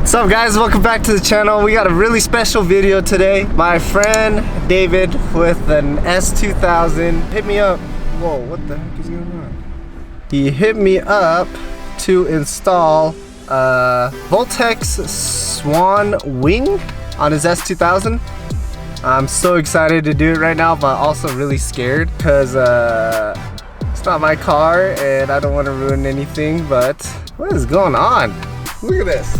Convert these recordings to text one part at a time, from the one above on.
What's up guys, welcome back to the channel. We got a really special video today. My friend David with an S2000 hit me up. Whoa, what the heck is going on? He hit me up to install a VOLTEX SWAN wing on his S2000. I'm so excited to do it right now, but also really scared because it's not my car and I don't want to ruin anything. But what is going on? Look at this.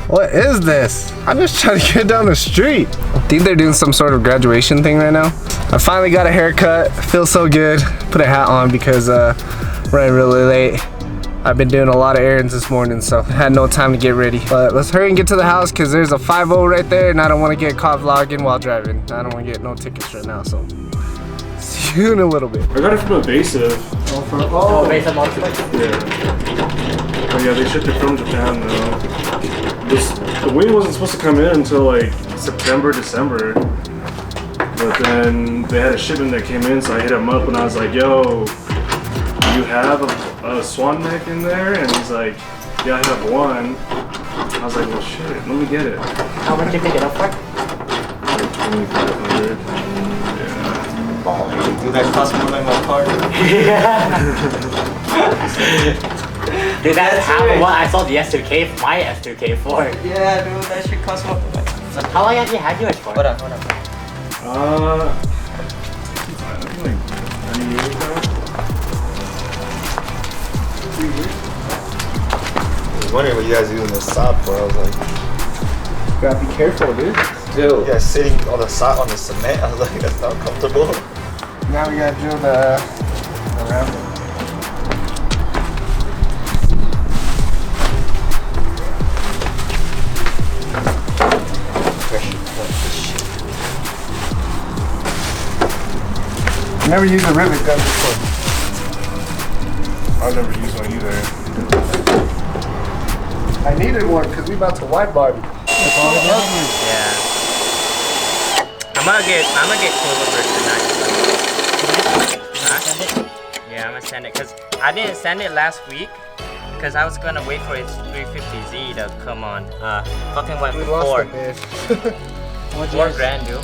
What is this? I'm just trying to get down the street. I think they're doing some sort of graduation thing right now. I finally got a haircut. Feels so good. Put a hat on because running really late. I've been doing a lot of errands this morning, so I had no time to get ready. But let's hurry and get to the house because there's a 5-0 right there and I don't want to get caught vlogging while driving. I don't want to get no tickets right now, so see you in a little bit. I got it from Evasive. Oh, Evasive multiplex? Yeah. Oh yeah, they shipped it from Japan though. The wing wasn't supposed to come in until like September, December. But then they had a shipment that came in, so I hit him up and I was like, yo, do you have a swan neck in there? And he's like, yeah, I have one. I was like, well shit, let me get it. How much did you pick it up for? Like 2,500. Yeah. balling. Dude, that cost more than my car. Dude, that's half what I sold the S2K, my S2K for. Yeah, dude, that shit cost more. How long have you had yours for? Hold on. I think like 9 years ago. 3 years. I was wondering what you guys do in the sod for. I was like, Gotta be careful, dude. dude, yeah, sitting on the sod on the cement. I was like, that's not comfortable. Now we gotta drill the round it. Never used a rivet gun before. I've never used one either. I needed one because we about to wide body. Yeah. I'm gonna get closer tonight. Huh? Yeah, I'm gonna send it because I didn't send it last week because I was gonna wait for its 350Z to come on. Fucking went We for lost the bitch. $4 grand, dude.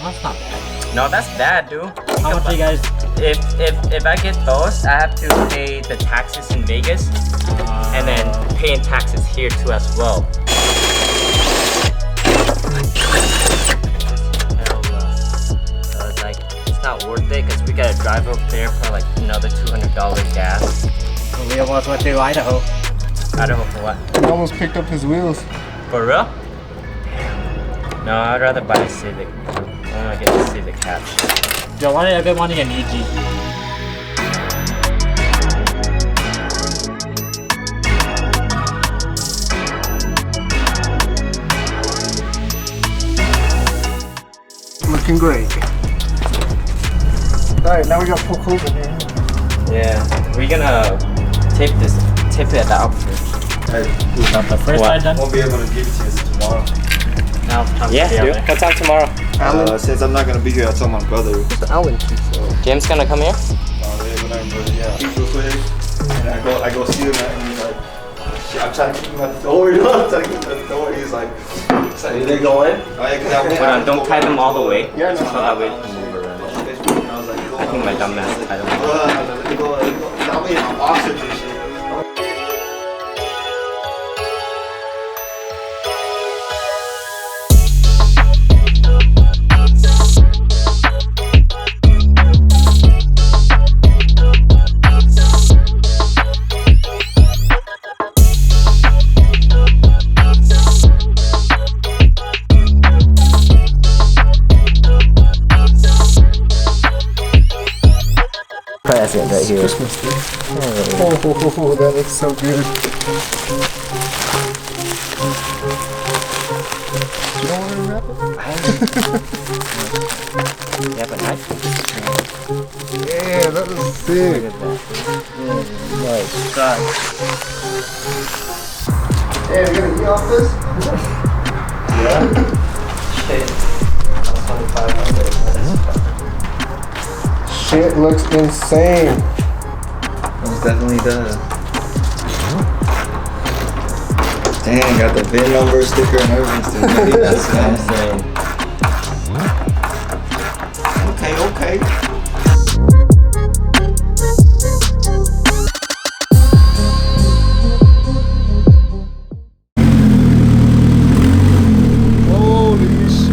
That's not bad. No, that's bad, dude. How much do you guys? If I get those, I have to pay the taxes in Vegas and then paying taxes here too as well. So it's like it's not worth it because we gotta drive up there for like another $200 gas. We almost went to Idaho. Idaho for what? He almost picked up his wheels. For real? Damn. No, I'd rather buy a Civic. I wanna get a Civic hatch. Yo, why did I get money in EG? Looking great. Alright, now we got poke holes in here. Yeah, we're gonna tape it out first. Not the first What? I done. Won't be able to give it to you tomorrow. Now it's time Yeah, to dude. What time tomorrow? Since I'm not gonna be here, I told my brother. It's Allen key, so. James gonna come here? Yeah, he's real quick. And I go see him and he's like, oh, shit, I'm trying to keep him at the door, you know? I'm trying to keep him at the door. He's like, Did they go in? oh, yeah, 'cause I went. Hold on, don't tie them all the way. Yeah, no. So that way it can move around. I was like, I think my dumb ass tied them all. let me go. I'm in my boxers and shit. That's it right here. Christmas tree. Oh, that looks so good. You don't want to wrap it? You have a knife? Yeah, that was sick. Look at that. Nice. Hey, are you gonna eat off this? Yeah. Shit looks insane. Most definitely does. Dang, got the VIN number, sticker, and everything still ready. That's what I'm saying. Okay. Holy shit.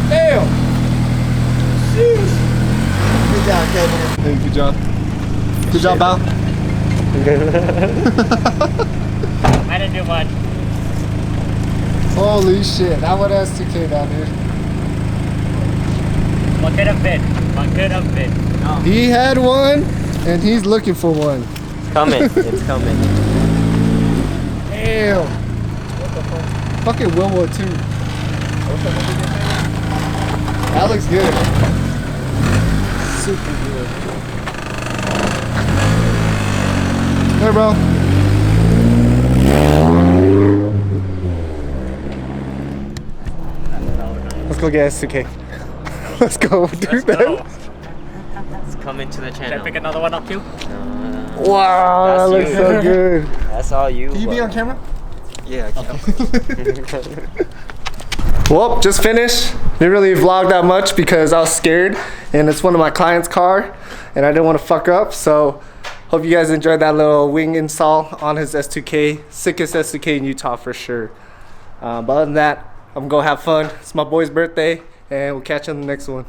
Damn. Good job, Kevin. Hey, good job. Good job, Bao. I didn't do much. Holy shit, that one has 2K down here. What could have been? What could have been? No. He had one, and he's looking for one. It's coming. It's coming. Damn. What the fuck? Fucking World War II. That looks good. Super good. Hey, bro. Let's go get S2K. Let's go, dude. Let's go. It's coming to the Should I channel. pick another one up too? Wow, that That's looks you. so good. That's all you. Can you be on camera? Yeah, I can. Well, just finished. Didn't really vlog that much because I was scared, and it's one of my clients' car, and I didn't want to fuck up. So, hope you guys enjoyed that little wing install on his S2K. Sickest S2K in Utah for sure. But other than that, I'm gonna go have fun. It's my boy's birthday, and we'll catch you on the next one.